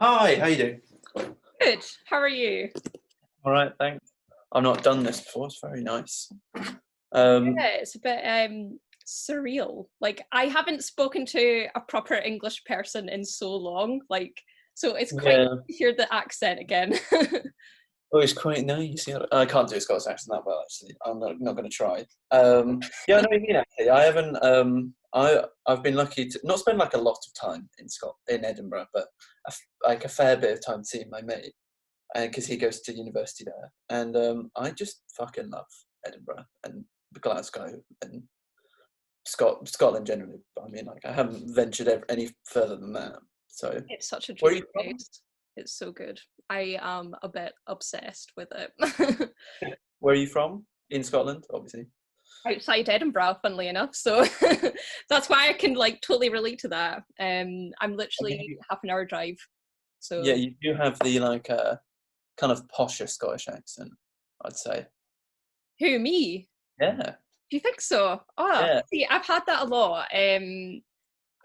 Hi, how you doing? Good. How are you? All right, thanks. I've not done this before. It's very nice. Yeah, it's a bit surreal. Like I haven't spoken to a proper English person in so long. So it's quite Yeah. nice to hear the accent again. Oh, it's quite nice. Yeah, I can't do a Scots accent that well, actually. I'm not going to try. Yeah, I know what you mean. Actually, I haven't. I've been lucky to not spend like a lot of time in Edinburgh, but like a fair bit of time seeing my mate, because he goes to university there, and I just fucking love Edinburgh and Glasgow and Scotland generally. But I mean, like, I haven't ventured any further than that. So, It's such a where are you dreamy from? place. It's so good. I am a bit obsessed with it. Where are you from? In Scotland, obviously. Outside Edinburgh, funnily enough. So that's why I can like totally relate to that. I'm I literally mean, half an hour drive. yeah, So you do have the like kind of posher Scottish accent, I'd say. who, me? Yeah, Do you think so? Oh, yeah. see, I've had that a lot.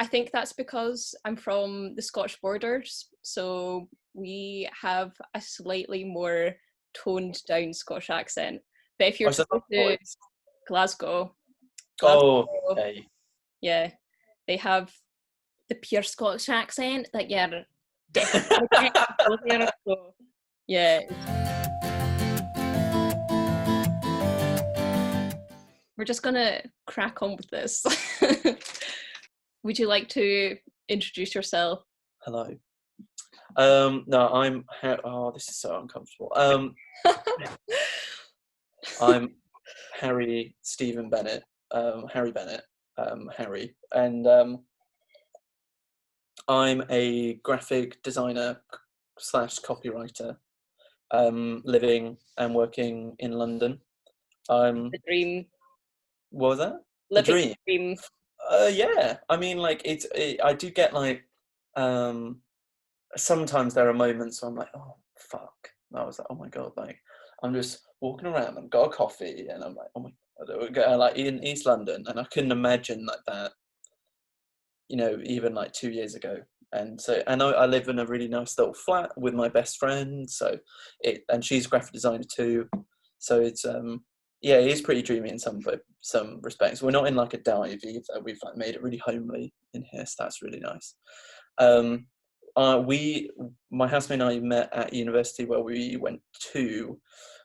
I think that's because I'm from the Scottish borders, so we have a slightly more toned down Scottish accent. But if you're I to said go that to voice. Glasgow, Oh, Glasgow, okay. yeah, they have the pure Scottish accent that you're definitely getting to hear. So, yeah, we're just gonna crack on with this. Would you like to introduce yourself? Hello. No, oh, this is so uncomfortable. I'm Harry Stephen Bennett. Harry Bennett. Harry, and I'm a graphic designer slash copywriter, living and working in London. The dream, What was that? The living dream. the dream. Yeah. I mean, like, I do get like, um, sometimes there are moments where I'm like, oh fuck. And I was like, oh my god, like, I'm just walking around. I've got a coffee, and I'm like, oh my god, like in East London, and I couldn't imagine like that, even like 2 years ago. And so, and I live in a really nice little flat with my best friend. So and she's a graphic designer too. So it's yeah, it is pretty dreamy in some respects. We're not in like a dive either. We've like made it really homely in here, so that's really nice. Um, my housemate and I met at university, where we went to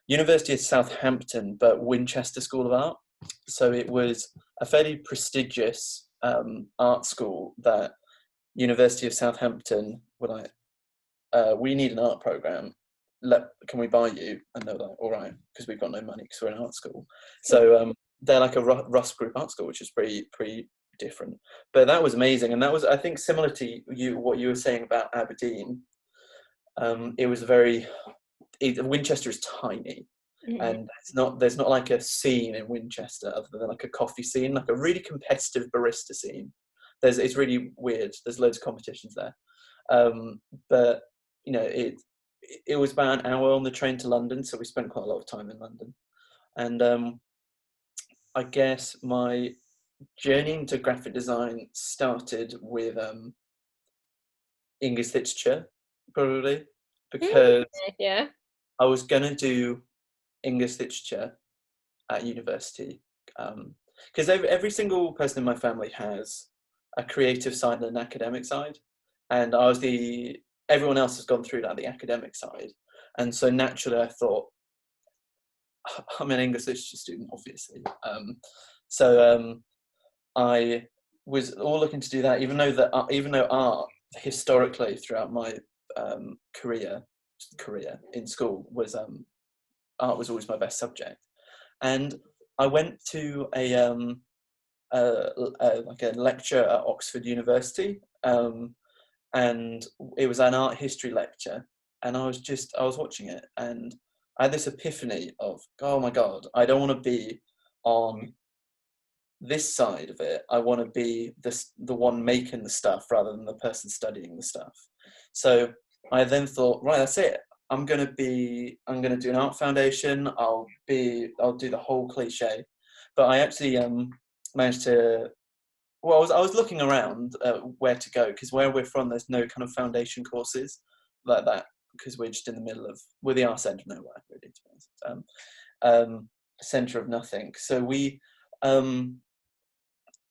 University of Southampton, but Winchester School of Art. So it was a fairly prestigious art school that University of Southampton were like, we need an art program. Can we buy you? And they're like, all right, because we've got no money because we're an art school. So they're like a Rust Group art school, which is pretty different. But that was amazing, and that was, I think, similar to what you were saying about Aberdeen. It was Winchester is tiny, Mhm. and there's not like a scene in Winchester other than like a coffee scene, like a really competitive barista scene. It's really weird. There's loads of competitions there, but it was about an hour on the train to London, so we spent quite a lot of time in London. And I guess my journey into graphic design started with English literature, probably, because Yeah. I was gonna do English literature at university, because every single person in my family has a creative side and an academic side, and everyone else has gone through that, the academic side, and so naturally I thought, I'm an English literature student, obviously, so I was all looking to do that, even though art historically throughout my career in school was art was always my best subject. And I went to like a lecture at Oxford University, and it was an art history lecture, and I was watching it, and I had this epiphany of, oh my god, I don't want to be on this side of it. I want to be the one making the stuff rather than the person studying the stuff. So I then thought, right, that's it. I'm gonna do an art foundation. I'll do the whole cliche. But I actually managed to. Well, I was looking around where to go, because where we're from, there's no kind of foundation courses. like that, because we're just in the middle of, we're the arse end of nowhere, really, to be honest. Centre of nothing. So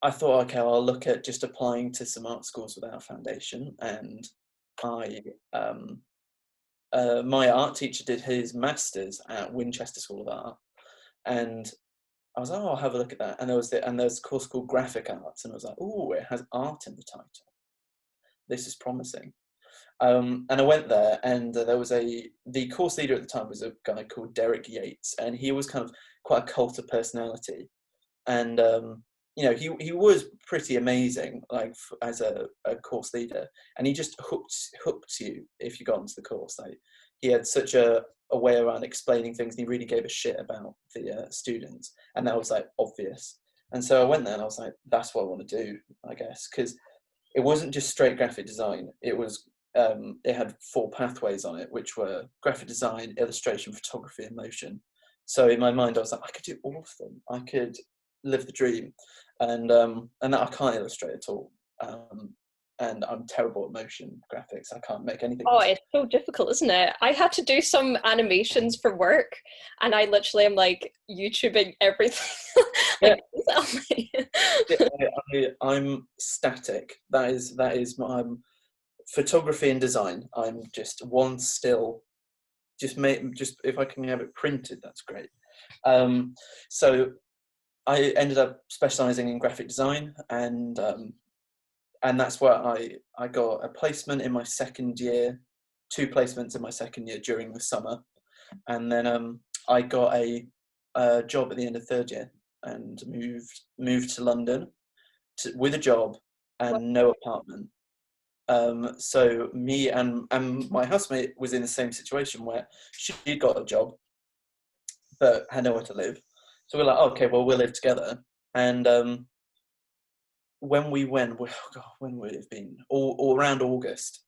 I thought, okay, I'll look at just applying to some art schools without a foundation. And my art teacher did his master's at Winchester School of Art, and I was like, oh, I'll have a look at that. And there's a course called Graphic Arts, and I was like, oh, it has art in the title. This is promising. And I went there, and there was the course leader at the time was a guy called Derek Yates, and he was kind of quite a cult of personality. And you know, he was pretty amazing, like as a course leader, and he just hooked you if you got into the course. Like, he had such a way around explaining things, and he really gave a shit about the students, and that was like obvious. And so I went there, and I was like, that's what I want to do, I guess, because it wasn't just straight graphic design. It was it had 4 pathways on it, which were graphic design, illustration, photography, and motion. So in my mind, I was like, I could do all of them. I could live the dream. And that I can't illustrate at all. And I'm terrible at motion graphics. I can't make anything. Oh, it's so difficult, isn't it? I had to do some animations for work, and I literally am like YouTubing everything. Like, yeah, I'm static. That is my photography and design. I'm just one still. Just if I can have it printed, that's great. So I ended up specialising in graphic design, and that's where I got a placement in my second year, 2 placements in my second year during the summer, and then I got a job at the end of 3rd year and moved to London with a job and no apartment. So me and my housemate was in the same situation where she'd got a job but had nowhere to live. So we're like, oh, okay, well, we'll live together. And when we went, when would it have been? All around August.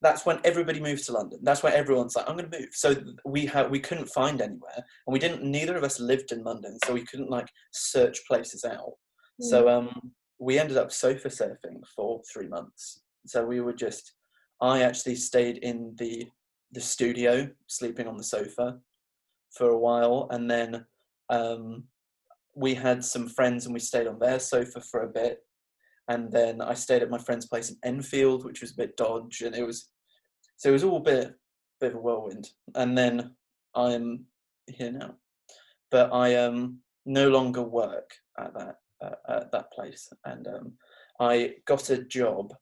That's when everybody moved to London. That's when everyone's like, I'm going to move. So we couldn't find anywhere, and neither of us lived in London, so we couldn't like search places out. So we ended up sofa surfing for 3 months. So I actually stayed in the studio, sleeping on the sofa for a while, and then we had some friends and we stayed on their sofa for a bit, and then I stayed at my friend's place in Enfield, which was a bit dodge, and it was all a bit of a whirlwind. And then I'm here now, but I no longer work at that place, and I got a job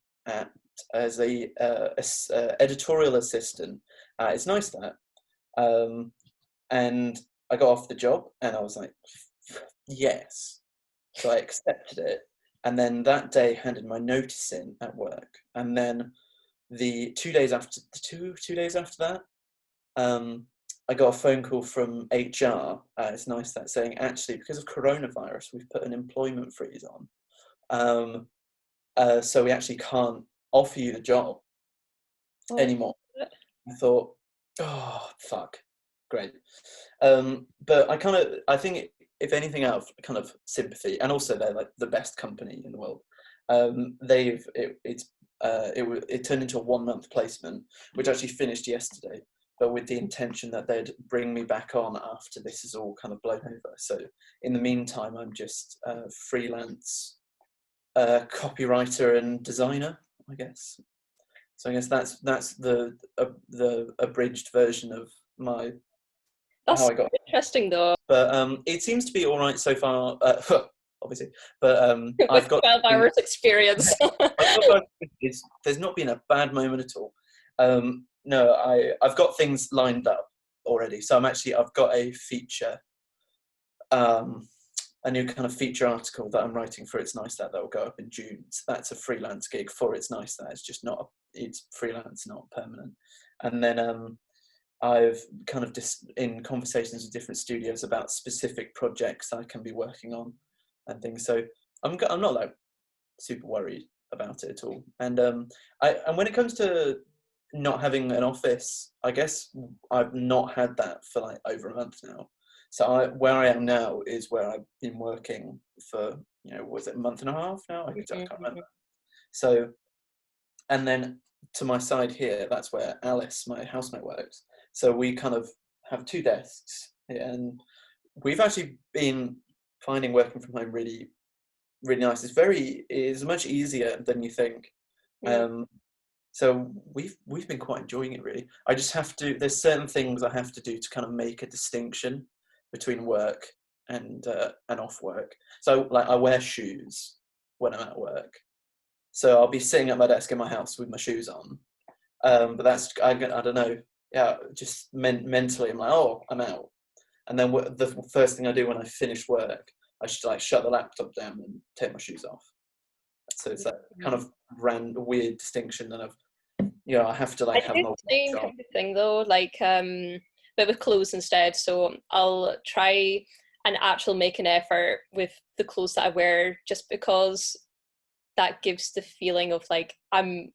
as a editorial assistant at ItsNiceThat, and I got off the job, and I was like, yes. So I accepted it, and then that day handed my notice in at work, and then the 2 days after that, I got a phone call from HR. It's ItsNiceThat saying, actually, because of coronavirus, we've put an employment freeze on, so we actually can't offer you the job anymore. I thought, oh fuck, great. But I think, if anything, out of kind of sympathy, and also they're like the best company in the world, it turned into a 1-month placement, which actually finished yesterday, but with the intention that they'd bring me back on after this is all kind of blown over. So in the meantime, I'm just a freelance copywriter and designer, I guess. So I guess that's the abridged version of my how I got. Interesting though. But it seems to be all right so far, obviously. But I've got 12 hours experience. There's not been a bad moment at all. No, I've got things lined up already. So I've got a feature, a new kind of feature article that I'm writing for ItsNiceThat that will go up in June. So that's a freelance gig for ItsNiceThat. It's freelance, not permanent. And then I've kind of in conversations with different studios about specific projects I can be working on and things. So I'm not like super worried about it at all. And when it comes to not having an office, I guess I've not had that for like over a month now. So where I am now is where I've been working for, was it a month and a half now? I can't remember. So, and then to my side here, that's where Alice, my housemate, works. So we kind of have 2 desks, and we've actually been finding working from home really, really nice. It's much easier than you think. Mm. So we've been quite enjoying it, really. I just have to. There's certain things I have to do to kind of make a distinction between work and off work. So like I wear shoes when I'm at work. So I'll be sitting at my desk in my house with my shoes on. But that's I don't know. Yeah, just mentally, I'm like, oh, I'm out. And then the first thing I do when I finish work, I should like shut the laptop down and take my shoes off. So it's that kind of weird distinction that I have to I like have do my the same watch kind on. of thing though, like but with clothes instead. So I'll try and actually make an effort with the clothes that I wear, just because that gives the feeling of like I'm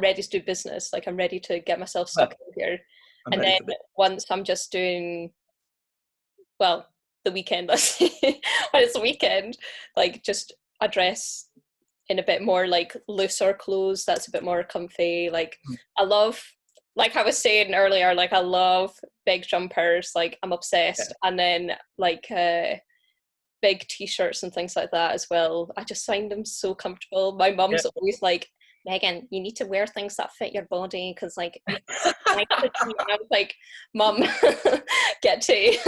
ready to do business, like I'm ready to get myself Well, stuck in here. I'm And ready then for this. once I'm just doing, well, the weekend, let's say, when it's the weekend, like just a dress in a bit more like looser clothes that's a bit more comfy. Like I love, like I was saying earlier, like I love big jumpers, like I'm Yeah, obsessed. And then like big t-shirts and things like that as well. I just find them so comfortable. My yeah. mum's always like, Megan, you need to wear things that fit your body because like you look nice to see. And I was like, Mum, get tea.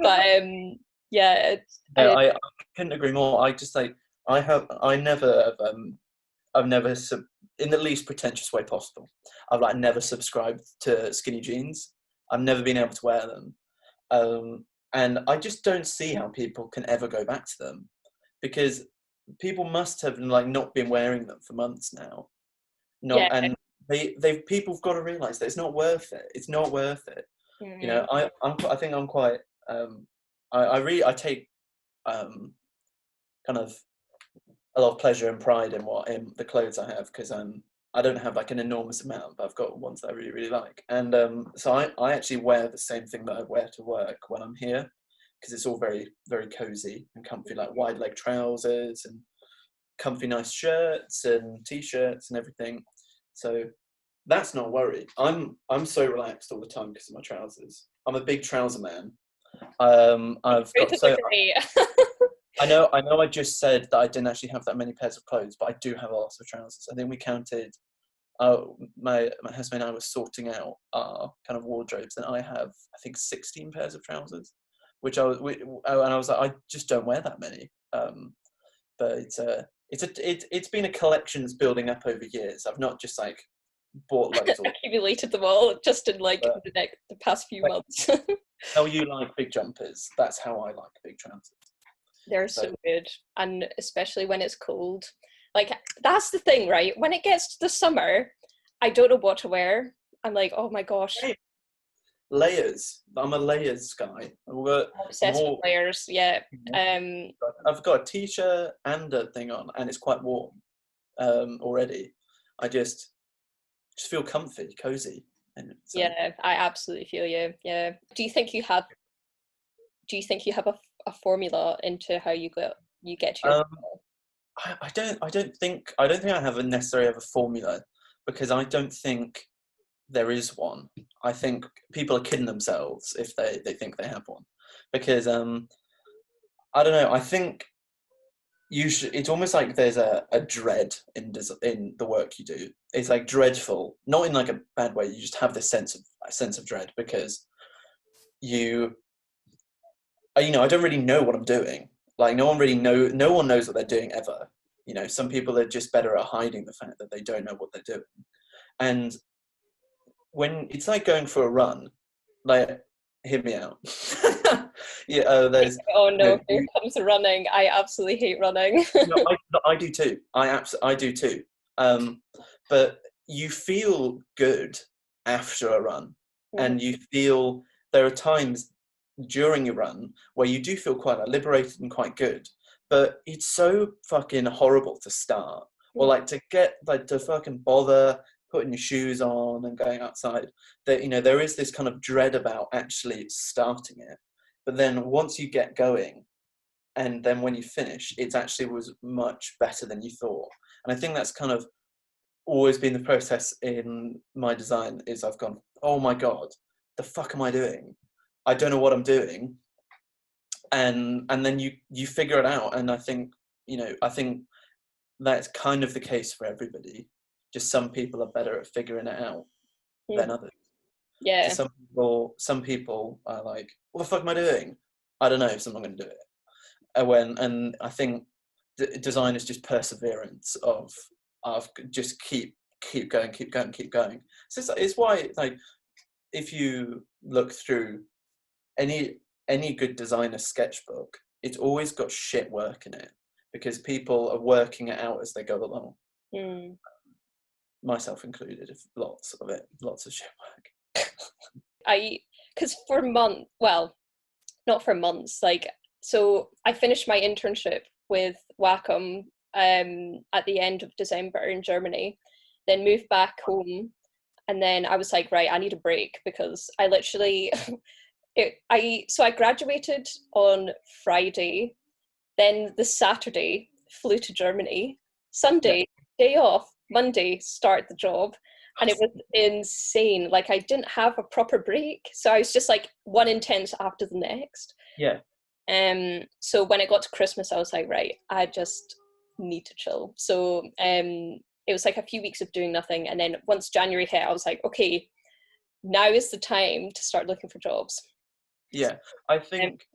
But yeah, No, I couldn't agree more. I just like I never have I've never in the least pretentious way possible. I've like never subscribed to skinny jeans. I've never been able to wear them. And I just don't see how people can ever go back to them, because people must have like not been wearing them for months now. yeah. Not and they've people've got to realize that it's not worth it. It's not worth it. Mm. I think I'm quite I take kind of a lot of pleasure and pride in the clothes I have, because I don't have like an enormous amount, but I've got ones that I really, really like. And so I actually wear the same thing that I wear to work when I'm here, because it's all very, very cozy and comfy, like wide leg trousers and comfy, nice shirts and t-shirts and everything. So that's not a worry. I'm so relaxed all the time because of my trousers. I'm a big trouser man. I've Great got to look so at me. I know I just said that I didn't actually have that many pairs of clothes, but I do have a lot of trousers. I think we counted, my husband and I were sorting out our kind of wardrobes, and I have, I think, 16 pairs of trousers, and I was like, I just don't wear that many. But it's been a collection that's building up over years. I've not just like bought loads or Accumulated them all just in like but, the past few like, months. how you like big jumpers. That's how I like big trousers. They're So so good, and especially when it's cold. Like that's the thing, right? When it gets to the summer, I don't know what to wear. I'm like, oh my gosh, layers. I'm a layers guy. I'm I'm obsessed with all layers. Yeah. Um, I've got a t-shirt and a thing on, and it's quite warm already. I just feel comfy, cozy, and so. yeah, I absolutely feel you. Yeah. Do you think you have a formula into how you get to your Um, I don't think I have a necessarily have a formula, because I don't think there is one. I think people are kidding themselves if they think they have one, because I don't know. I think it's almost like there's a dread in the work you do. It's like dreadful, not in like a bad way. You just have this sense of dread, because you I don't really know what I'm doing. Like no one knows what they're doing ever. Some people are just better at hiding the fact that they don't know what they're doing. And when it's like going for a run, like, hear me out. Yeah, there's Oh you know, no, here comes running. I absolutely hate running. no, I do too. I do too. But you feel good after a run, Mhm. and you feel there are times during your run where you do feel quite like, liberated and quite good. But it's so fucking horrible to start, or like to get like to fucking bother putting your shoes on and going outside. That there is this kind of dread about actually starting it. But then once you get going, and then when you finish, it actually was much better than you thought. And I think that's kind of always been the process in my design is I've gone, oh my God, the fuck am I doing? I don't know what I'm doing. And then you figure it out. And I think, I think that's kind of the case for everybody. Just some people are better at figuring it out than others. So Yeah. some people are like, what the fuck am I doing? I don't know, so I'm not going to do it. And I think design is just perseverance of just keep going. So it's why, like, if you look through any good designer sketchbook, it's always got shit work in it because people are working it out as they go along. Myself included, lots of shit work. Because for months, well, not for months, like, so I finished my internship with Wacom at the end of December in Germany, then moved back home, and then I was like, right, I need a break because I literally so I graduated on Friday, then the Saturday flew to Germany, Sunday day off, Monday start the job, and it was insane. Like, I didn't have a proper break, so I was just like one intense after the next. Yeah. So when it got to Christmas, I was like, right, I just need to chill. So it was like a few weeks of doing nothing, and then once January hit, I was like, okay, now is the time to start looking for jobs. Yeah, I think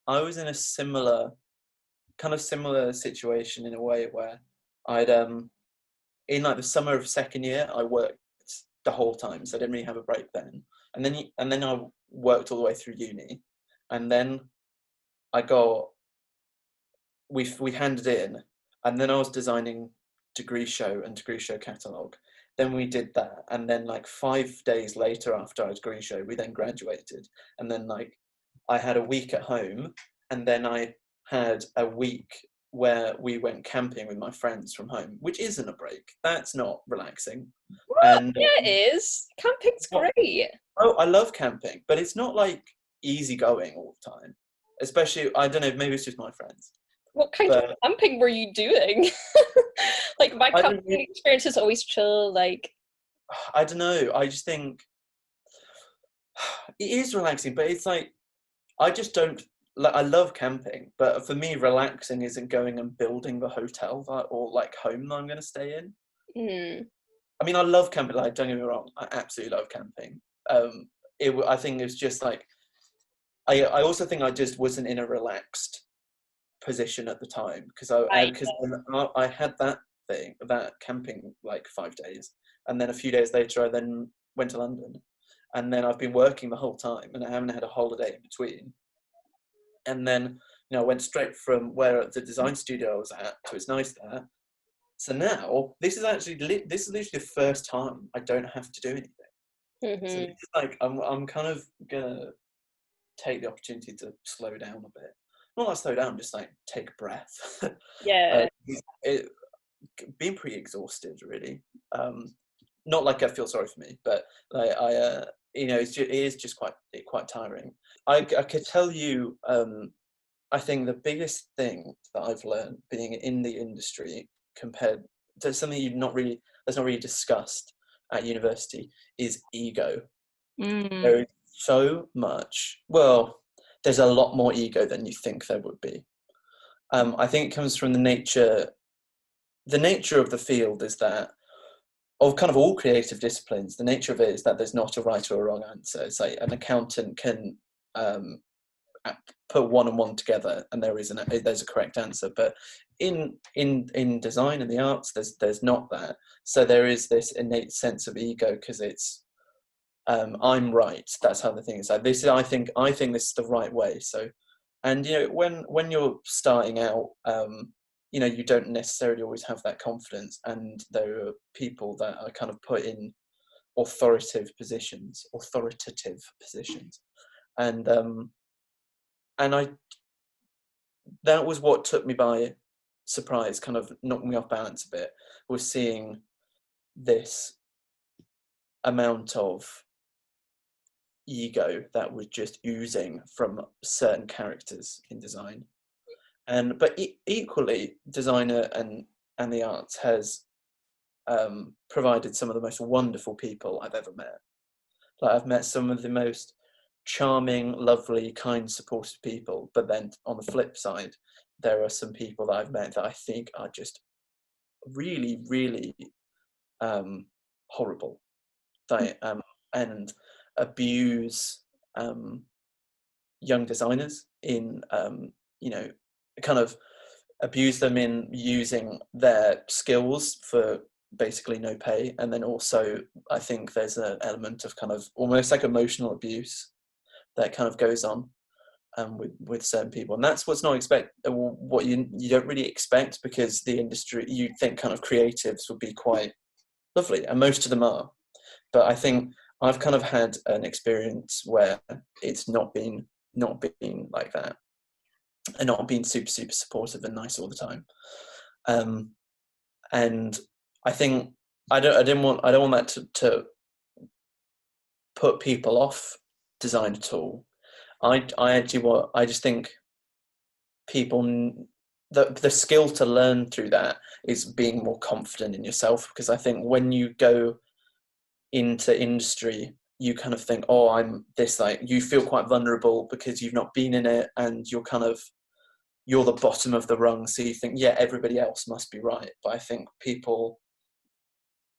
I was in a similar situation in a way where I'd in like the summer of second year I worked the whole time, so I didn't really have a break then. And then I worked all the way through uni, and then we handed in, and then I was designing degree show and degree show catalogue. Then we did that, and then like 5 days later after our degree show, we then graduated, and then like I had a week at home, and then I had a week where we went camping with my friends from home, which isn't a break. That's not relaxing. What? And Yeah, it is. Camping's great. oh, I love camping, but it's not like easy going all the time. Especially, I don't know, maybe it's just my friends. What kind of camping were you doing? Like, my camping experience is always chill. Like, I don't know. I just think it is relaxing, but it's like I just don't. Like, I love camping, but for me, relaxing isn't going and building the hotel or like home that I'm going to stay in. I mean, I love camping. Like, don't get me wrong, I absolutely love camping. I think it's just like I also think I just wasn't in a relaxed position at the time because I had that camping like 5 days, and then a few days later I then went to London, and then I've been working the whole time and I haven't had a holiday in between. And then I went straight from where the design studio I was at to ItsNiceThat. So now this is literally the first time I don't have to do anything. So this is like I'm kind of gonna take the opportunity to slow down a bit. Not like slow down, just like take a breath. yeah. Being pretty exhausted, really. Not like I feel sorry for me, but like it is just quite tiring. I could tell you, I think the biggest thing that I've learned being in the industry compared to something that's not really discussed at university is ego. There is so much. Well, there's a lot more ego than you think there would be. I think it comes from the nature of the field is that, of kind of all creative disciplines, the nature of it is that there's not a right or a wrong answer. It's like an accountant can put one and one together and there's a correct answer, but in design and the arts there's not that. So there is this innate sense of ego because it's I'm right, that's how the thing is. Like, this is I think this is the right way. So, and when you're starting out, you don't necessarily always have that confidence, and there are people that are kind of put in authoritative positions, and that was what took me by surprise, kind of knocked me off balance a bit, was seeing this amount of ego that was just oozing from certain characters in design. But equally, designer and the arts has provided some of the most wonderful people I've ever met. Like, I've met some of the most charming, lovely, kind, supportive people, but then on the flip side, there are some people that I've met that I think are just really, really horrible, they, and abuse young designers in, you know, kind of abuse them in using their skills for basically no pay. And then also, I think there's an element of kind of almost like emotional abuse that kind of goes on with certain people, and that's what's not what you don't really expect, because the industry, you think kind of creatives would be quite lovely, and most of them are, but I think I've kind of had an experience where it's not been like that, and not been super supportive and nice all the time. And I think I don't want that to put people off design at all. I just think people, the skill to learn through that is being more confident in yourself, because I think when you go into industry, you kind of think, oh, I'm this, like, you feel quite vulnerable because you've not been in it, and you're the bottom of the rung, so you think, yeah, everybody else must be right. But I think people,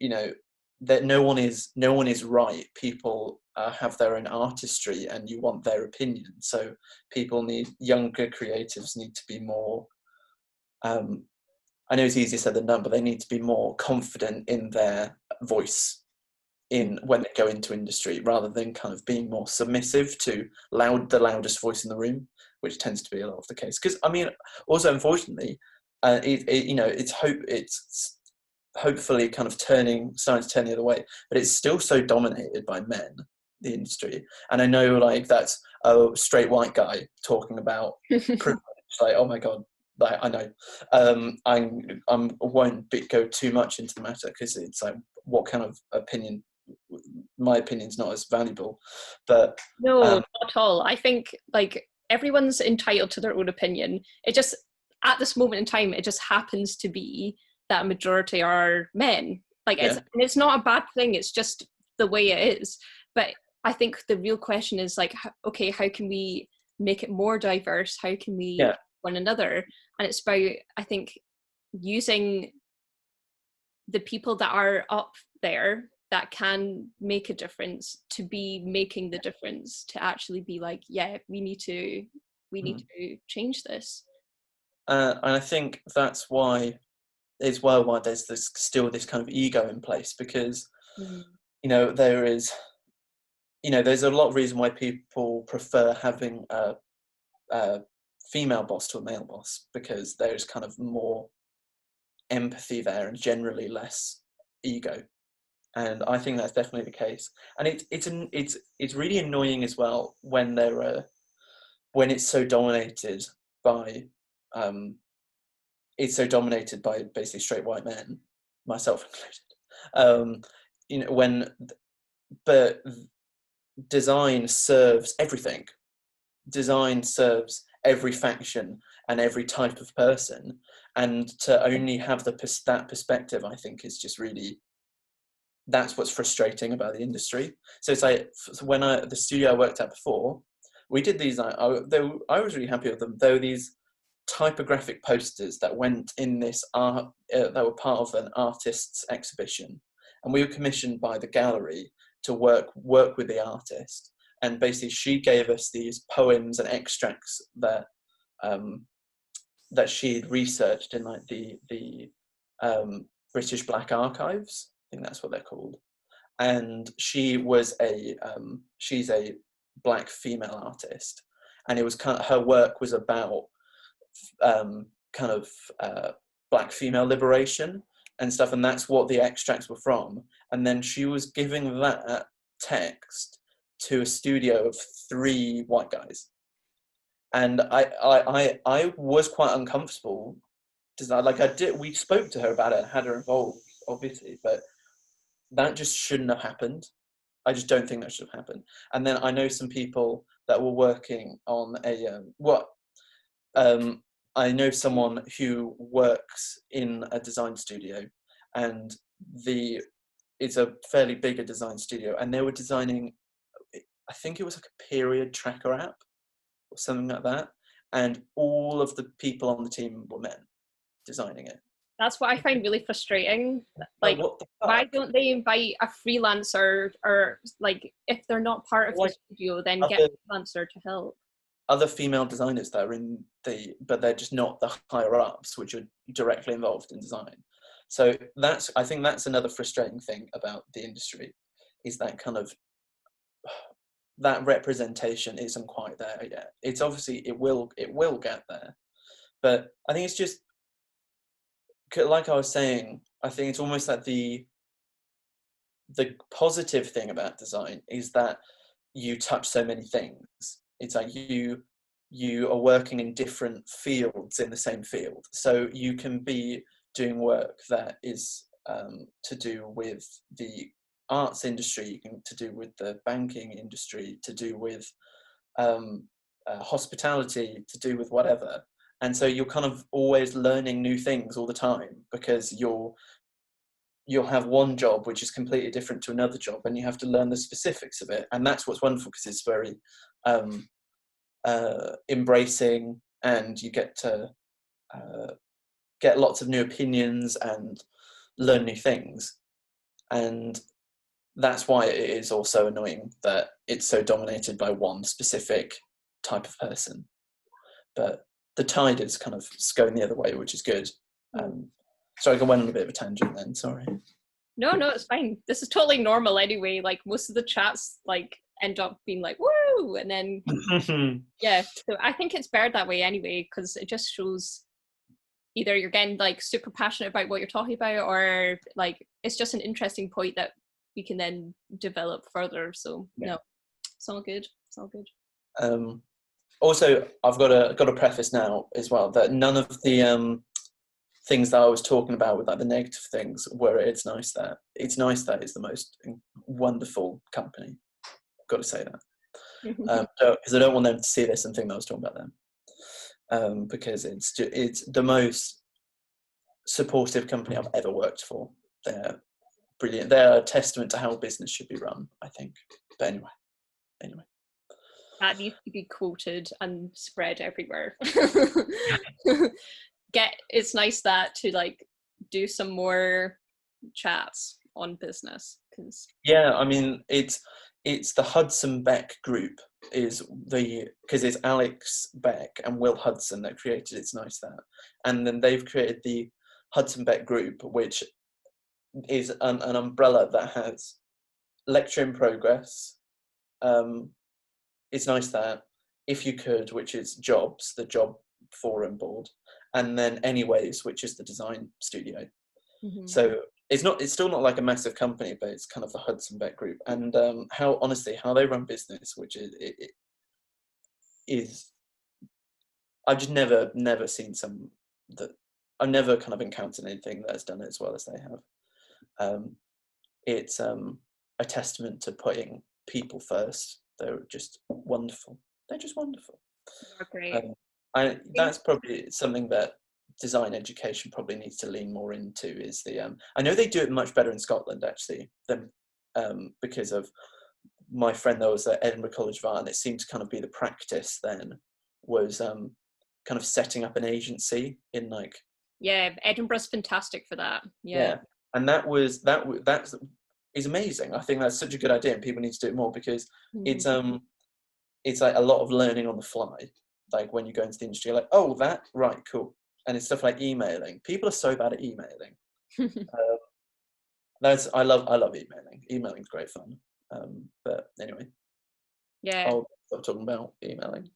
you know, that no one is right. People have their own artistry, and you want their opinion. So younger creatives need to be more, I know it's easier said than done, but they need to be more confident in their voice when they go into industry, rather than kind of being more submissive to the loudest voice in the room, which tends to be a lot of the case. Because I mean, also unfortunately, it's hopefully kind of starting to turn the other way, but it's still so dominated by men, the industry. And I know, like, that's a straight white guy talking about privilege, like, oh my god, like, I know. I won't go too much into the matter, because it's like, what kind of opinion? My opinion's not as valuable, but No, not at all. I think, like, everyone's entitled to their own opinion. It just, at this moment in time, it just happens to be that a majority are men. Like, yeah. it's not a bad thing. It's just the way it is. But I think the real question is, like, okay, how can we make it more diverse? How can we help one another? And it's about, I think, using the people that are up there that can make a difference to be making the difference, to actually be like, yeah, we need to change this. And I think that's why there's still this kind of ego in place, because you know, there's a lot of reason why people prefer having a female boss to a male boss, because there's kind of more empathy there, and generally less ego. And I think that's definitely the case. And it's really annoying as well when it's so dominated by basically straight white men, myself included. You know, but design serves everything. Design serves every faction and every type of person, and to only have that perspective, I think, is just really, that's what's frustrating about the industry. So it's like, when the studio I worked at before, we did these, I was really happy with them, though, these typographic posters that went in this art, that were part of an artist's exhibition, and we were commissioned by the gallery to work with the artist, and basically she gave us these poems and extracts that she had researched in, like, the British Black Archives, I think that's what they're called. And she's a black female artist, and it was her work was about black female liberation and stuff, and that's what the extracts were from. And then she was giving that text to a studio of 3 white guys, and I was quite uncomfortable. We spoke to her about it and had her involved, obviously, but that just shouldn't have happened. I just don't think that should have happened. And then I know some people that were working on I know someone who works in a design studio, and it's a fairly bigger design studio, and they were designing, I think it was like a period tracker app or something like that, and all of the people on the team were men designing it. That's what I find really frustrating. Like, Like, what the why fuck? don't they invite a freelancer, or like, if they're not part of the Like studio, then get other a freelancer to help. female designers that are in but they're just not the higher ups, which are directly involved in design. So I think that's another frustrating thing about the industry, is that kind of, that representation isn't quite there yet. It's obviously, it will get there, but I think it's just, like I was saying, I think it's almost like the positive thing about design is that you touch so many things. It's like you are working in different fields in the same field, so you can be doing work that is to do with the arts industry, you can to do with the banking industry, to do with hospitality, to do with whatever. And so you're kind of always learning new things all the time, because you'll have one job which is completely different to another job, and you have to learn the specifics of it. And that's what's wonderful, because it's very embracing, and you get to get lots of new opinions and learn new things. And that's why it is also annoying that it's so dominated by one specific type of person. But the tide is kind of going the other way, which is good. Sorry, I went on a bit of a tangent then, sorry. No, it's fine. This is totally normal anyway. Like, most of the chats like end up being like, woo, and then yeah. So I think it's better that way anyway, because it just shows either you're getting like super passionate about what you're talking about, or like it's just an interesting point that we can then develop further. So yeah. No, it's all good. It's all good. Also, I've got to preface now as well that none of the things that I was talking about with like the negative things were ItsNiceThat. ItsNiceThat is the most wonderful company. I've got to say that, because I don't want them to see this and think that I was talking about them, because it's the most supportive company I've ever worked for. They're brilliant. They're a testament to how business should be run, I think. But anyway. That needs to be quoted and spread everywhere. It's nice that to like do some more chats on business, because yeah, I mean it's the Hudson Beck group because it's Alex Beck and Will Hudson that created ItsNiceThat, and then they've created the Hudson Beck group, which is an umbrella that has Lecture in Progress, ItsNiceThat, If You Could, which is Jobs, the job forum board, and then Anyways, which is the design studio. So it's still not like a massive company, but it's kind of the Hudson Beck group. And how they run business, which is I've just never seen I've never kind of encountered anything that's done it as well as they have. It's a testament to putting people first. They're just wonderful. They're just wonderful. Great. That's probably something that design education probably needs to lean more into, is I know they do it much better in Scotland actually, than because of my friend that was at Edinburgh College of Art, and it seemed to kind of be the practice then was kind of setting up an agency in like, yeah, Edinburgh's fantastic for that. Yeah, and that's amazing. I think that's such a good idea, and people need to do it more, because it's like a lot of learning on the fly. Like when you go into the industry, you're like, oh, that, right, cool. And it's stuff like emailing. People are so bad at emailing. I love emailing. Emailing's great fun. But anyway, yeah. I'll stop talking about emailing.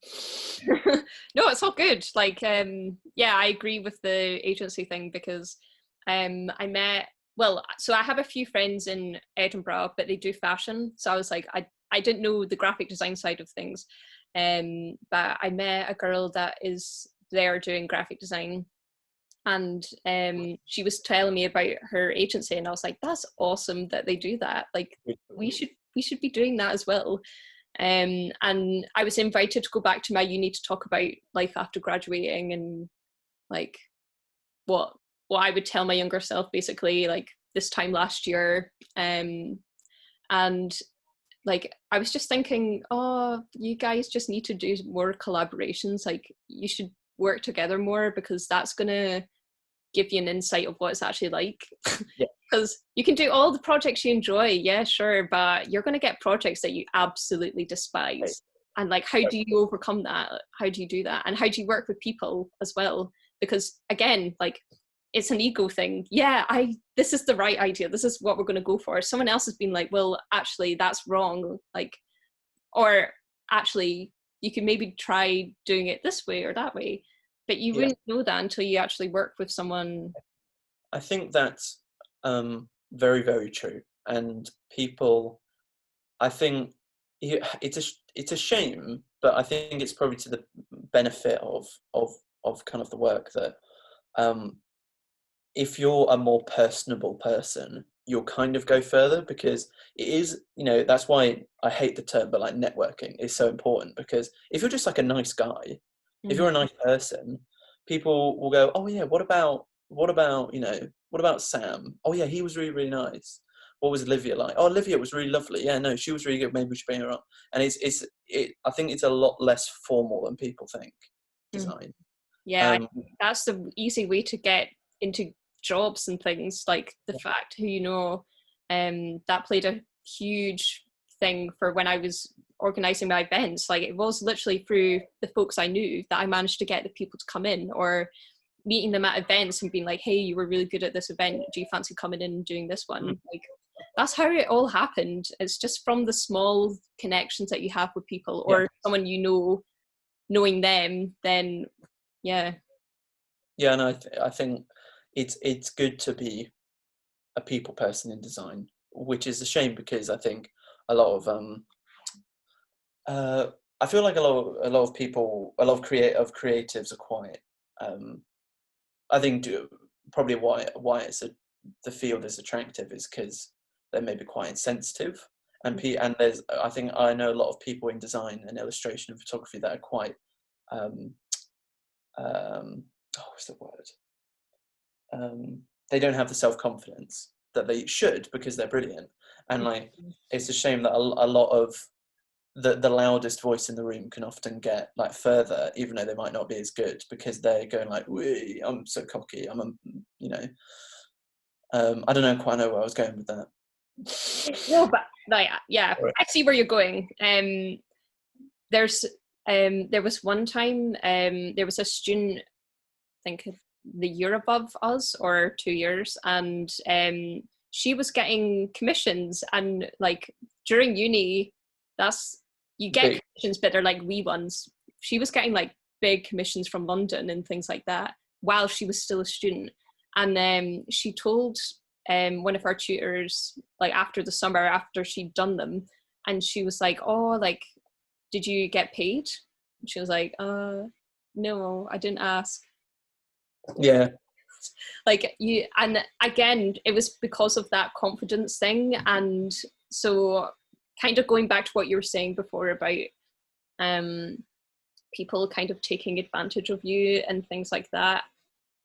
No, it's all good. Like, yeah, I agree with the agency thing, because so I have a few friends in Edinburgh, but they do fashion. So I was like, I didn't know the graphic design side of things. But I met a girl that is there doing graphic design, and she was telling me about her agency, and I was like, that's awesome that they do that. Like, we should be doing that as well. And I was invited to go back to my uni to talk about life after graduating, and like what I would tell my younger self, basically, like this time last year, and like I was just thinking, oh, you guys just need to do more collaborations. Like you should work together more, because that's gonna give you an insight of what it's actually like. Yeah. Because you can do all the projects you enjoy, yeah, sure, but you're going to get projects that you absolutely despise. Right. And like, how do you overcome that? How do you do that? And how do you work with people as well? Because again, like, it's an ego thing. Yeah, this is the right idea. This is what we're going to go for. Someone else has been like, well, actually, that's wrong. Like, or actually, you can maybe try doing it this way or that way. But you wouldn't know that until you actually work with someone. I think that's very, very true. And people, I think it's a shame, but I think it's probably to the benefit of kind of the work that if you're a more personable person, you'll kind of go further, because it is, that's why I hate the term, but like networking is so important, because if you're just like a nice guy, if you're a nice person, people will go, oh yeah, what about Sam? Oh yeah, he was really, really nice. What was Olivia like? Oh, Olivia was really lovely. Yeah, no, she was really good. Maybe we should bring her up. And I think it's a lot less formal than people think, design. Yeah, that's the easy way to get into jobs and things, like the fact who that played a huge thing for when I was organizing my events. Like, it was literally through the folks I knew that I managed to get the people to come in, or meeting them at events and being like, hey, you were really good at this event, do you fancy coming in and doing this one? Like, that's how it all happened. It's just from the small connections that you have with people, or someone knowing them, then yeah, and I think it's good to be a people person in design, which is a shame, because I think a lot of I feel like a lot of people, a lot of creatives are quite I think probably why the field is attractive is because they're maybe quite insensitive, and there's, I think I know a lot of people in design and illustration and photography that are quite what's the word? They don't have the self-confidence that they should, because they're brilliant. And like, it's a shame that a lot of the loudest voice in the room can often get like further, even though they might not be as good, because they're going like, "Wee, I'm so cocky. I don't quite know where I was going with that." No, but like, yeah, I see where you're going. There was one time, there was a student, I think the year above us or 2 years, and she was getting commissions, and like during uni, you get commissions, but they're like wee ones. She was getting like big commissions from London and things like that while she was still a student. And she told one of our tutors, like after the summer, after she'd done them, and she was like, oh, like, did you get paid? And she was like, no, I didn't ask. Yeah. Like, and again, it was because of that confidence thing. And so kind of going back to what you were saying before about people kind of taking advantage of you and things like that.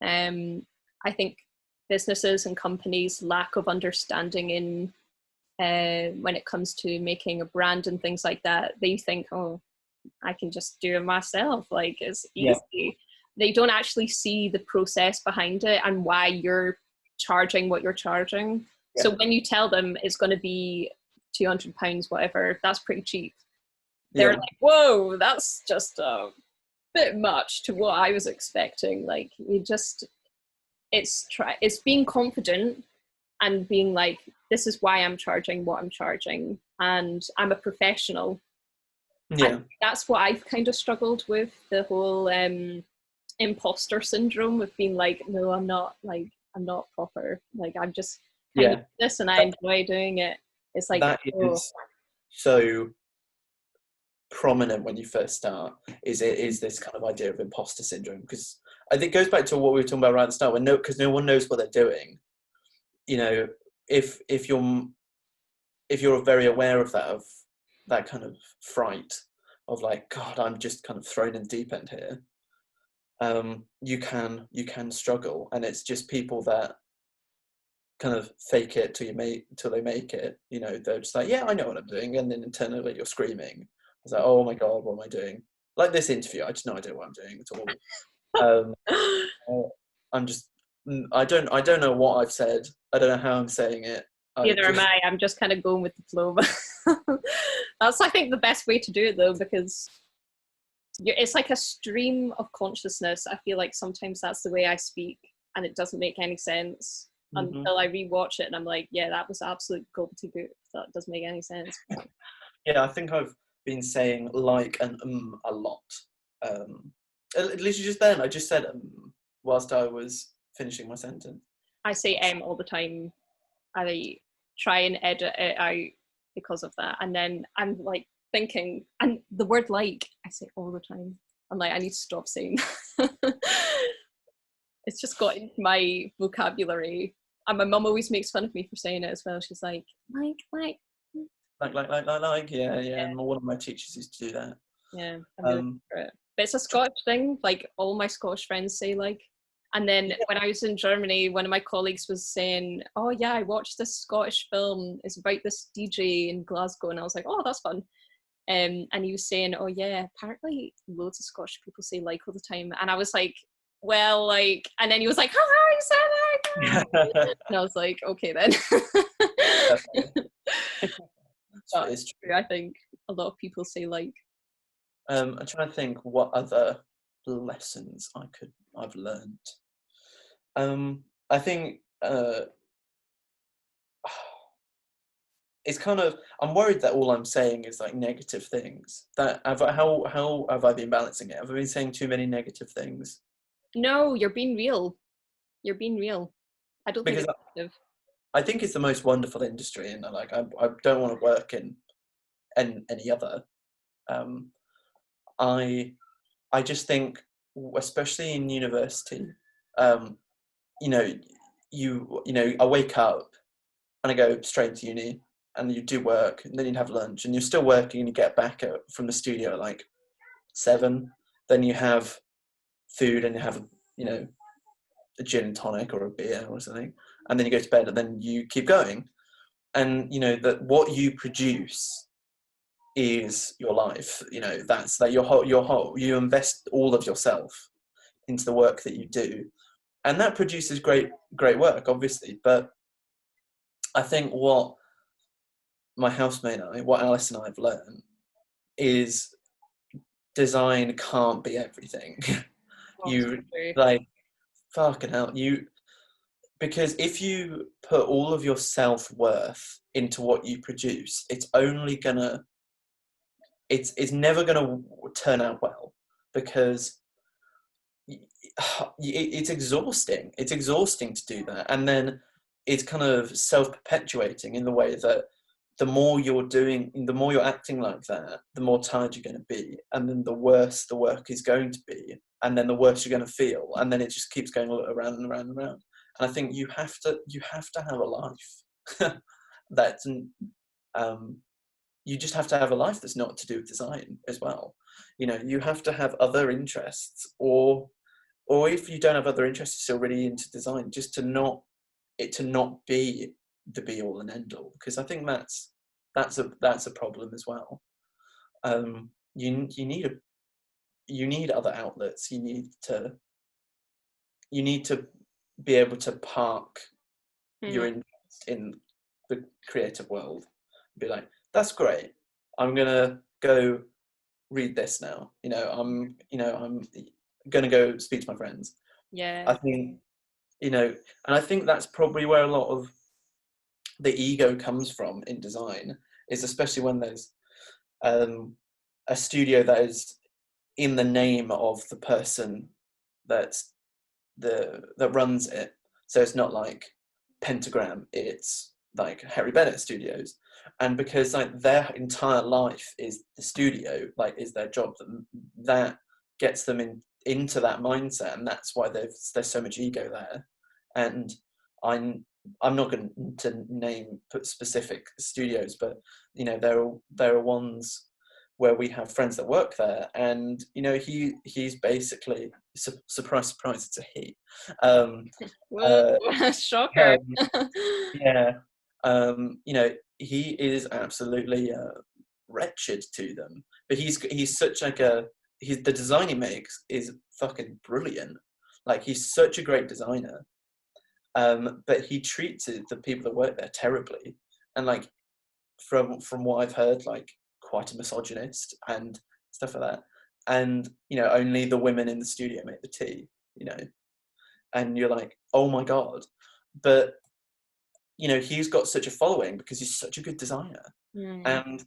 I think businesses and companies' lack of understanding in when it comes to making a brand and things like that, they think, oh, I can just do it myself, like it's easy. They don't actually see the process behind it and why you're charging what you're charging. So when you tell them it's going to be £200, whatever, that's pretty cheap, they're like, whoa, that's just a bit much to what I was expecting. Like, it's being confident and being like, this is why I'm charging what I'm charging, and I'm a professional. And that's what I've kind of struggled with, the whole imposter syndrome of being like, no, I'm not proper, like I'm just kind of this and I enjoy doing it. It's like that is so prominent when you first start, is this kind of idea of imposter syndrome, because I think it goes back to what we were talking about right at the start, because no one knows what they're doing. If you're very aware of that kind of fright of like, God, I'm just kind of thrown in the deep end here, you can struggle. And it's just people that kind of fake it till they make it. You know, they're just like, yeah, I know what I'm doing, and then internally you're screaming. It's like, oh my god, what am I doing? Like this interview, I just no idea what I'm doing at all. I'm just, I don't know what I've said. I don't know how I'm saying it. Neither am I. I'm just kind of going with the flow. That's, I think, the best way to do it, though, because it's like a stream of consciousness. I feel like sometimes that's the way I speak, and it doesn't make any sense until I rewatch it, and I'm like, yeah, that was absolute gobbledygook. That doesn't make any sense. Yeah, I think I've been saying like and a lot. Literally just then, I just said whilst I was finishing my sentence. I say all the time. I try and edit it out because of that, and then I'm like thinking, and the word like I say all the time. I'm like, I need to stop saying that. It's just got into my vocabulary, and my mum always makes fun of me for saying it as well. She's like Yeah. And one of my teachers used to do that. Yeah, I'm really for it. But it's a Scottish thing. Like all my Scottish friends say like. And then when I was in Germany, one of my colleagues was saying, oh yeah, I watched this Scottish film. It's about this DJ in Glasgow. And I was like, oh, that's fun. And he was saying, oh yeah, apparently loads of Scottish people say like all the time. And I was like, well, like, and then he was like, haha, you said like. And I was like, okay then. That is true. I think a lot of people say like. I'm trying to think what other lessons I've learned. I think it's kind of, I'm worried that all I'm saying is like negative things. That how have I been balancing it? Have I been saying too many negative things? No, you're being real. You're being real. I don't think it's negative. I think it's the most wonderful industry, and like I don't want to work in any other. I just think, especially in university, you know, I wake up and I go straight to uni, and you do work, and then you'd have lunch, and you're still working, and you get back from the studio at like 7. Then you have food, and you have a gin and tonic or a beer or something, and then you go to bed, and then you keep going, and you know that what you produce is your life. You know, that's like your whole you invest all of yourself into the work that you do, and that produces great work, obviously. But I think what my housemate and I, what Alice and I have learned, is design can't be everything. You like fucking hell, because if you put all of your self-worth into what you produce, it's never gonna turn out well, because it's exhausting. It's exhausting to do that, and then it's kind of self-perpetuating in the way that the more you're doing, the more you're acting like that, the more tired you're going to be, and then the worse the work is going to be, and then the worse you're going to feel, and then it just keeps going around and around and around. And I think you have to have a life that's you just have to have a life that's not to do with design as well. You know, you have to have other interests, or if you don't have other interests, you're still really into design, just to not be the be all and end all, because I think that's a problem as well. You need other outlets. You need to be able to park your interest in the creative world, be like, that's great, I'm gonna go read this now, I'm gonna go speak to my friends. I think, and I think that's probably where a lot of the ego comes from in design, is especially when there's a studio that is in the name of the person that runs it. So it's not like Pentagram, it's like Harry Bennett Studios. And because like their entire life is the studio, like is their job, that gets them into that mindset, and that's why there's so much ego there. And I'm not going to put specific studios, but there are ones where we have friends that work there, and he's basically surprise, surprise, it's a he. Um, Whoa, uh, shocker. um, yeah, you know, he is absolutely wretched to them, but he's such like the design he makes is fucking brilliant. Like, he's such a great designer, but he treats the people that work there terribly, and like from what I've heard, like quite a misogynist and stuff like that. And you know, only the women in the studio make the tea. You know, and you're like, oh my god, but you know, he's got such a following because he's such a good designer. Mm. And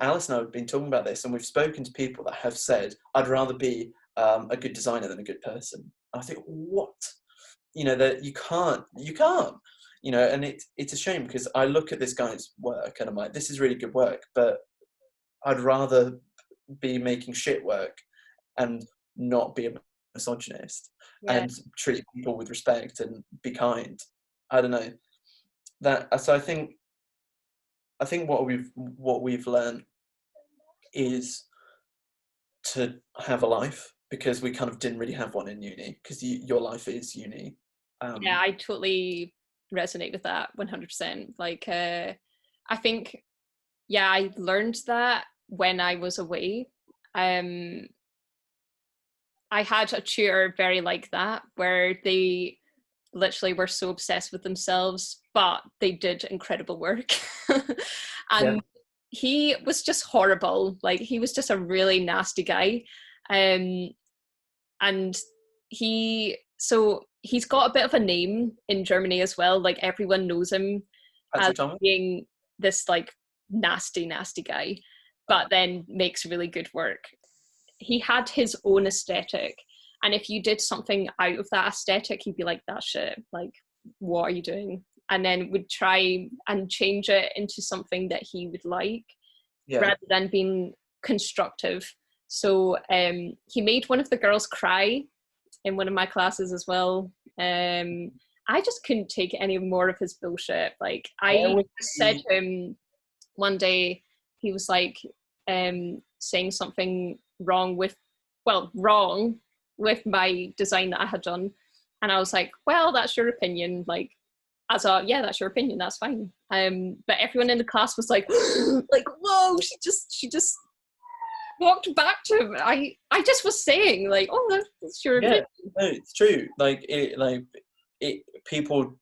Alice and I have been talking about this, and we've spoken to people that have said, I'd rather be a good designer than a good person. And I think, what? You know, that you can't, you know, and it's a shame because I look at this guy's work and I'm like, this is really good work, but I'd rather be making shit work and not be a misogynist Yeah. and treat people with respect and be kind. I don't know that. So I think what we've learned is to have a life, because we kind of didn't really have one in uni, because your life is uni. Yeah, I totally resonate with that 100%. Like, I think, yeah, I learned that when I was away. I had a tutor very like that, where they literally were so obsessed with themselves, but they did incredible work. Yeah, And he was just horrible. Like, he was just a really nasty guy. Um, and he's got a bit of a name in Germany as well. Like, everyone knows him as Patrick Thomas. being this like nasty guy, but then makes really good work. He had his own aesthetic, and if you did something out of that aesthetic, he'd be like, that shit, like, what are you doing? And then would try and change it into something that he would like, Yeah. rather than being constructive. So he made one of the girls cry in one of my classes as well. I just couldn't take any more of his bullshit. Like, Where I was said he? to him one day, he was like saying something wrong with my design that I had done. And I was like, well, that's your opinion. Like, yeah, that's your opinion, that's fine. But everyone in the class was like, like, whoa, she just walked back to him. I just was saying, like, oh, that's your Yeah, opinion. no, it's true. People.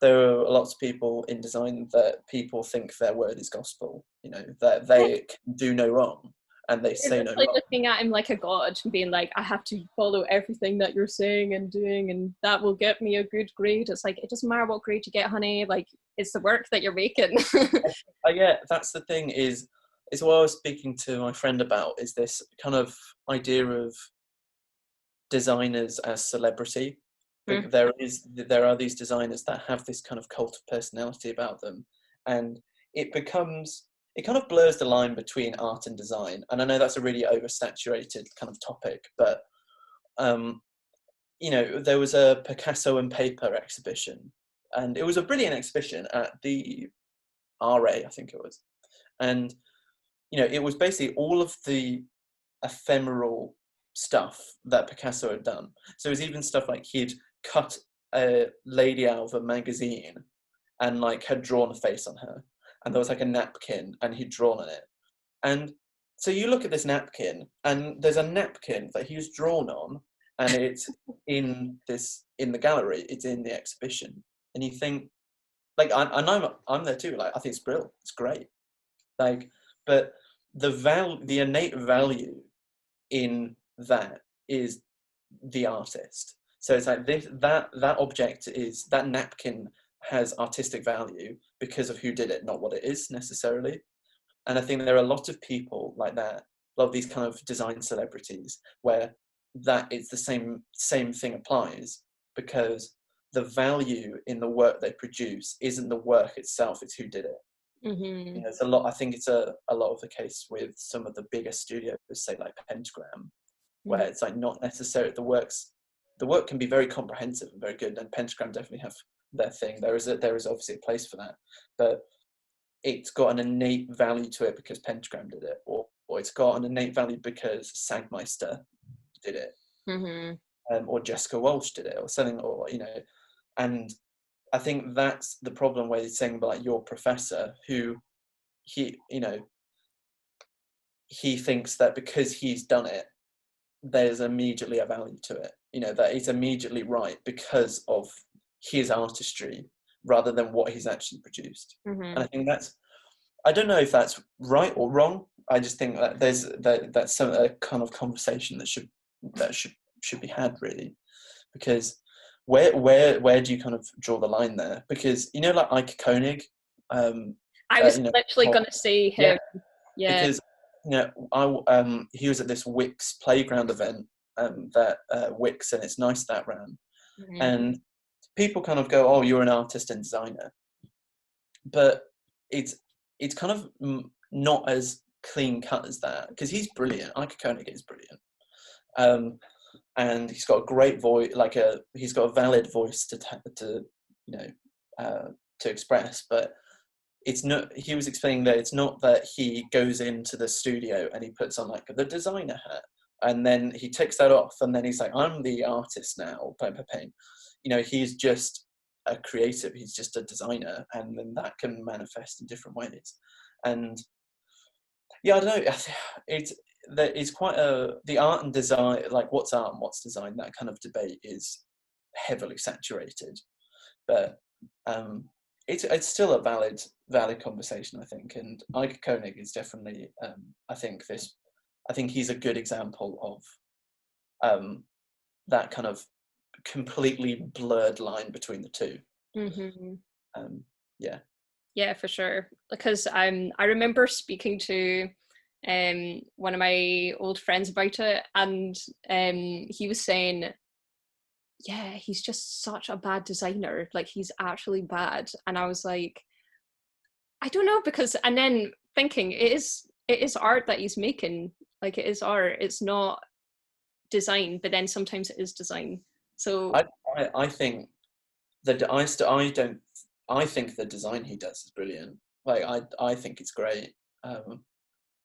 There are lots of people in design that people think their word is gospel. You know, that they can do no wrong and they They're say no literally wrong. looking at him like a god and being like, I have to follow everything that you're saying and doing, and that will get me a good grade. It's like, it doesn't matter what grade you get, honey. Like, it's the work that you're making. Yeah, that's the thing. Is what I was speaking to my friend about, is this kind of idea of designers as celebrity. Mm. There are these designers that have this kind of cult of personality about them, and it kind of blurs the line between art and design. And I know that's a really oversaturated kind of topic, but you know, there was a Picasso and paper exhibition, and it was a brilliant exhibition at the RA, I think it was. And you know, it was basically all of the ephemeral stuff that Picasso had done. So it was even stuff like he'd cut a lady out of a magazine and like had drawn a face on her, and there was like a napkin and he'd drawn on it. And so you look at this napkin, and there's a napkin that he was drawn on, and it's in the gallery, it's in the exhibition, and you think, like, I'm there too. Like, I think it's brilliant, it's great. Like, but the innate value in that is the artist. So it's like that object is, that napkin has artistic value because of who did it, not what it is necessarily. And I think there are a lot of people like that, a lot of these kind of design celebrities, where that is the same thing applies, because the value in the work they produce isn't the work itself, it's who did it. Mm-hmm. You know, it's a lot. I think it's a lot of the case with some of the bigger studios, say like Pentagram, where Mm-hmm. it's like not necessarily the work can be very comprehensive and very good, and Pentagram definitely have their thing. There is obviously a place for that, but it's got an innate value to it because Pentagram did it, or it's got an innate value because Sagmeister did it. Mm-hmm. Or Jessica Walsh did it, or something, or and I think that's the problem where he's saying about like your professor, who he he thinks that because he's done it, there's immediately a value to it, that it's immediately right because of his artistry rather than what he's actually produced. Mm-hmm. And I think I don't know if that's right or wrong. I just think that that's a kind of conversation that should be had, really, because where do you kind of draw the line there? Because like Ike Koenig, I was literally going to say him. Yeah. because he was at this Wix Playground event that Wix and ItsNiceThat ran, Mm-hmm. and people kind of go, "Oh, you're an artist and designer," but it's kind of not as clean cut as that, because he's brilliant. Ike Koenig is brilliant, and he's got a great voice, he's got a valid voice to express, but it's not. He was explaining that it's not that he goes into the studio and he puts on like the designer hat and then he takes that off and then he's like, I'm the artist now, pain. He's just a creative, he's just a designer, and then that can manifest in different ways. And yeah, I don't know, it's quite the art and design, like what's art and what's design, that kind of debate is heavily saturated, but it's still a valid conversation, I think. And Ike Koenig is definitely I think he's a good example of that kind of completely blurred line between the two. Mm-hmm. Yeah, for sure, because I remember speaking to one of my old friends about it, and he was saying, yeah, he's just such a bad designer, like he's actually bad. And I was like, I don't know, because, and then thinking it is art that he's making, like it is art, it's not design, but then sometimes it is design. So I think I think the design he does is brilliant. Like I think it's great.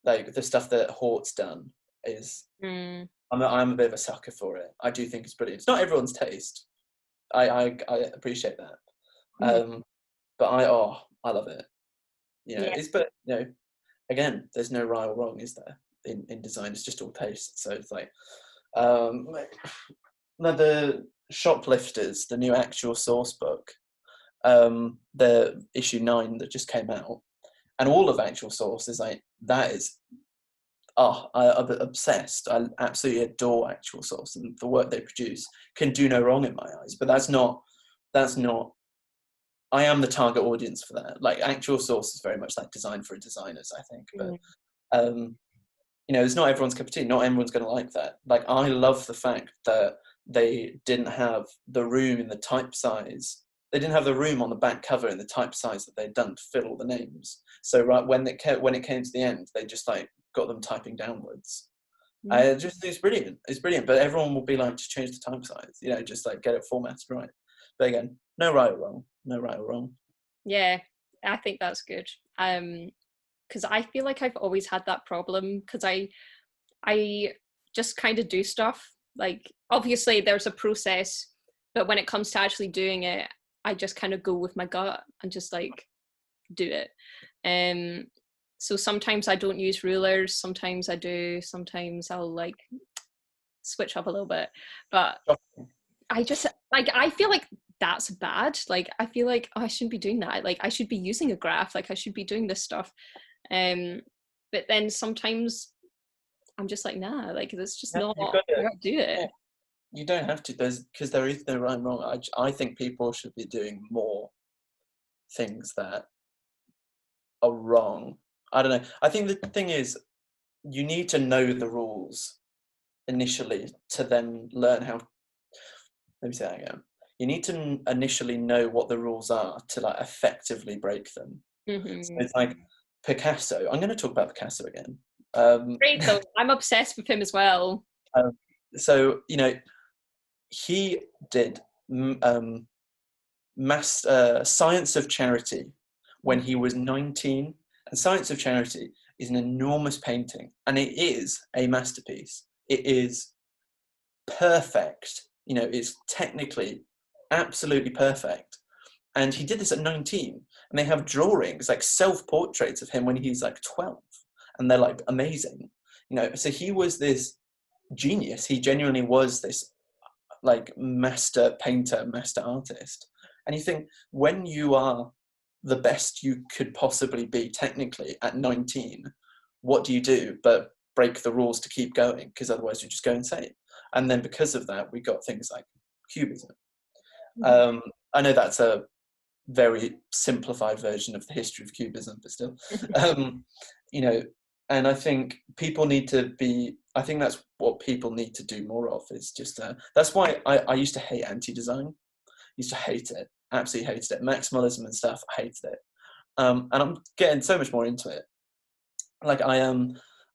Like the stuff that Hort's done is I'm a bit of a sucker for it. I do think it's brilliant. It's not everyone's taste. I appreciate that. But I love it. But again, there's no right or wrong, is there? In design, it's just all taste. So it's like the Shoplifters, the new actual source book, the issue 9 that just came out, and all of actual source is like, that is I'm obsessed. I absolutely adore actual source, and the work they produce can do no wrong in my eyes. But that's not I am the target audience for that. Like actual source is very much like designed for designers, I think. But it's not everyone's cup of tea. Not everyone's going to like that. Like I love the fact that they didn't have the room in the type size. They didn't have the room on the back cover in the type size that they'd done to fill all the names. So when it came to the end, they just like got them typing downwards. It's brilliant. It's brilliant. But everyone will be like, just change the type size. Just like get it formatted right. But again, no right or wrong. No right or wrong. Yeah, I think that's good. Because I feel like I've always had that problem, because I just kind of do stuff. Like obviously there's a process, but when it comes to actually doing it, I just kind of go with my gut and just like do it. So sometimes I don't use rulers, sometimes I do, sometimes I'll like switch up a little bit, but I just like, I feel like that's bad. Like I feel like, oh, I shouldn't be doing that. Like I should be using a graph, like I should be doing this stuff. But then sometimes I'm just like, nah, like that's just not, you gotta do it. Yeah. You don't have to, because there is no right and wrong. I think people should be doing more things that are wrong. I don't know. I think the thing is, you need to know the rules initially to then learn how. Let me say that again. You need to initially know what the rules are to like effectively break them. So it's like Picasso. I'm going to talk about Picasso again. Great though. I'm obsessed with him as well. So he did Science of Charity when he was 19, and Science of Charity is an enormous painting, and it is a masterpiece. It is perfect. You know, it's technically absolutely perfect. And he did this at 19, and they have drawings, like self-portraits of him when he's like 12, and they're like amazing. You know, so he was this genius. He genuinely was this like master painter, master artist. And you think, when you are the best you could possibly be technically at 19, what do you do but break the rules to keep going, because otherwise you just go insane. And then because of that, we got things like cubism. I know that's a very simplified version of the history of cubism, but still, you know, and I think people need to be, I think that's what people need to do more of, is just, that's why I used to hate anti-design. Used to hate it, absolutely hated it. Maximalism and stuff, I hated it. And I'm getting so much more into it. Like I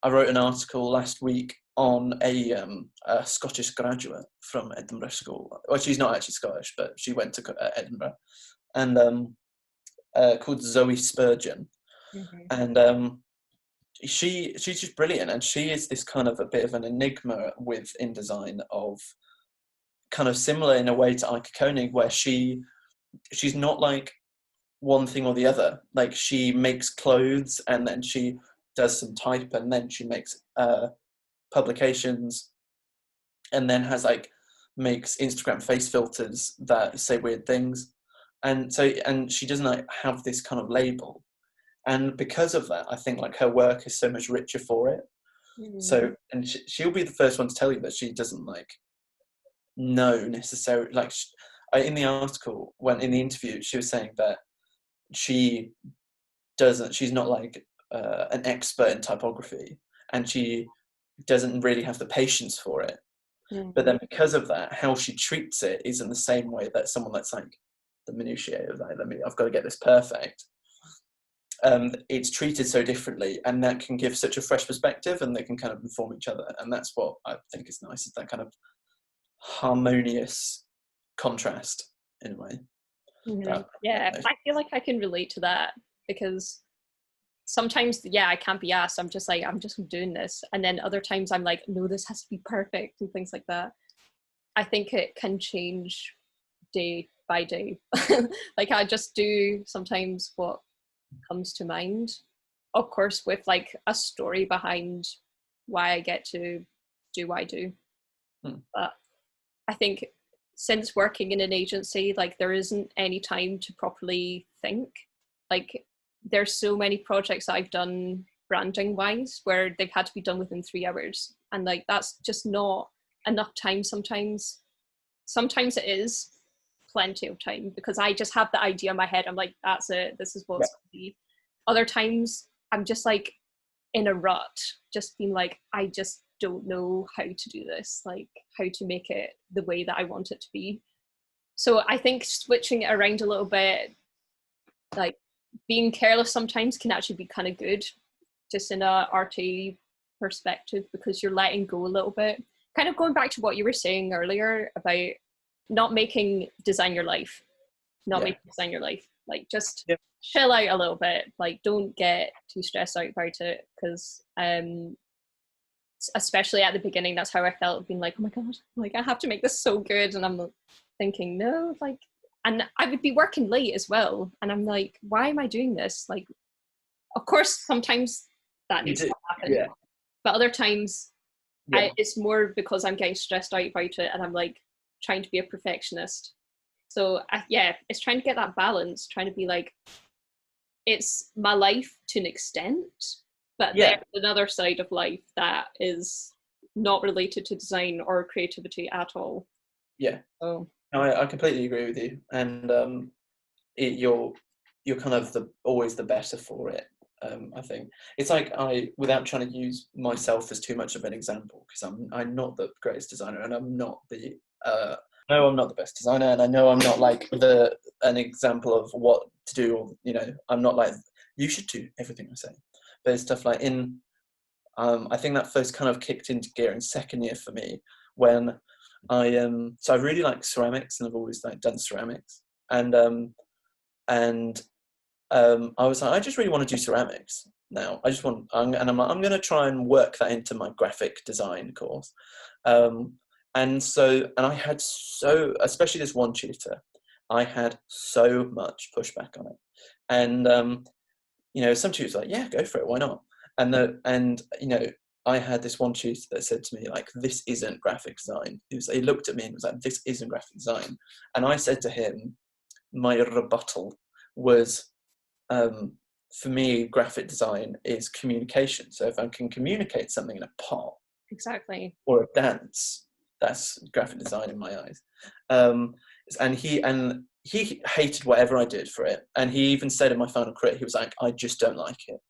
wrote an article last week on a Scottish graduate from Edinburgh School. Well, she's not actually Scottish, but she went to Edinburgh, and called Zoe Spurgeon. And she's just brilliant, and she is this kind of a bit of an enigma with InDesign, of kind of similar in a way to Ike Koenig, where she's not like one thing or the other. Like she makes clothes, and then she does some type, and then she makes publications, and then makes Instagram face filters that say weird things, and she doesn't like have this kind of label. And because of that, I think like her work is so much richer for it. So, and she'll be the first one to tell you that she doesn't like know necessarily, like in the article, when in the interview, she was saying that she's not like an expert in typography, and she doesn't really have the patience for it. But then because of that, how she treats it isn't the same way that someone that's like the minutiae of like, I've got to get this perfect. It's treated so differently, and that can give such a fresh perspective, and they can kind of inform each other. And that's what I think is nice, is that kind of harmonious contrast in a way. Yeah, I feel like I can relate to that, because sometimes, yeah, I can't be asked. I'm just doing this. And then other times I'm like, no, this has to be perfect, and things like that. I think it can change day by day. Like I just do sometimes what comes to mind, of course with like a story behind why I get to do what I do. But I think since working in an agency, like there isn't any time to properly think. Like there's so many projects that I've done branding wise where they've had to be done within 3 hours, and like that's just not enough time. Sometimes it is plenty of time, because I just have the idea in my head. I'm like, that's it, this is what it's going to be. Other times I'm just like in a rut, just being like, I just don't know how to do this, like how to make it the way that I want it to be. So I think switching it around a little bit, like being careless sometimes can actually be kind of good, just in a arty perspective, because you're letting go a little bit. Kind of going back to what you were saying earlier about not making design your life, like just chill out a little bit, like don't get too stressed out about it, because especially at the beginning, that's how I felt, being like, oh my god, like I have to make this so good, and I'm thinking, no, like, and I would be working late as well, and I'm like, why am I doing this? Like, of course sometimes that needs to happen, but other times it's more because I'm getting stressed out about it, and I'm like trying to be a perfectionist. So it's trying to get that balance, trying to be like, it's my life to an extent, but there's another side of life that is not related to design or creativity at all. No, I completely agree with you, and you're kind of always the better for it. I think it's like, without trying to use myself as too much of an example, because I'm not the greatest designer, and I'm not the no, I'm not the best designer, and I know I'm not like an example of what to do, or I'm not like, you should do everything I say. But it's stuff like I think that first kind of kicked into gear in second year for me, when so I really like ceramics, and I've always like done ceramics, and I was like, I just really want to do ceramics now. I'm like, I'm going to try and work that into my graphic design course. and I had especially this one tutor, I had so much pushback on it. And some tutors were like, yeah, go for it, why not? And I had this one tutor that said to me, like, this isn't graphic design. He looked at me and was like, this isn't graphic design. And I said to him, my rebuttal was, for me, graphic design is communication. So if I can communicate something in a pot, exactly, or a dance, that's graphic design in my eyes. And he hated whatever I did for it. And he even said in my final crit, he was like, I just don't like it.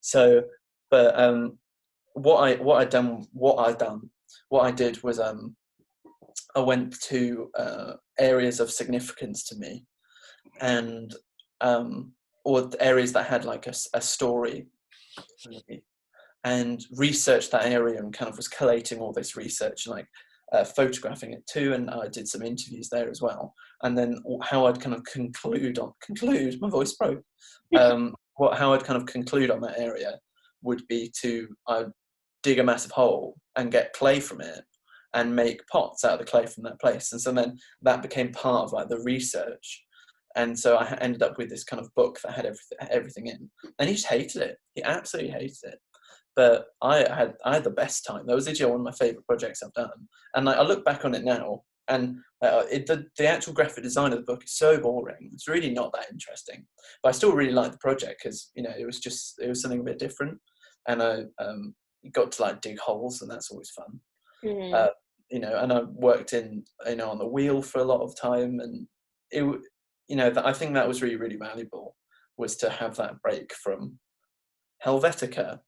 So, but what I did was I went to areas of significance to me, and or areas that had like a story, and researched that area, and kind of was collating all this research and like photographing it too. And I did some interviews there as well. And then how I'd kind of conclude, my voice broke. How I'd kind of conclude on that area would be to dig a massive hole and get clay from it and make pots out of the clay from that place. And so then that became part of like the research. And so I ended up with this kind of book that had everything in. And he just hated it. He absolutely hated it. But I had the best time. That was literally one of my favorite projects I've done. And I look back on it now, and the actual graphic design of the book is so boring. It's really not that interesting. But I still really like the project because it was something a bit different, and I got to like dig holes, and that's always fun. mm-hmm. And I worked in on the wheel for a lot of time, and I think that was really, really valuable, was to have that break from Helvetica,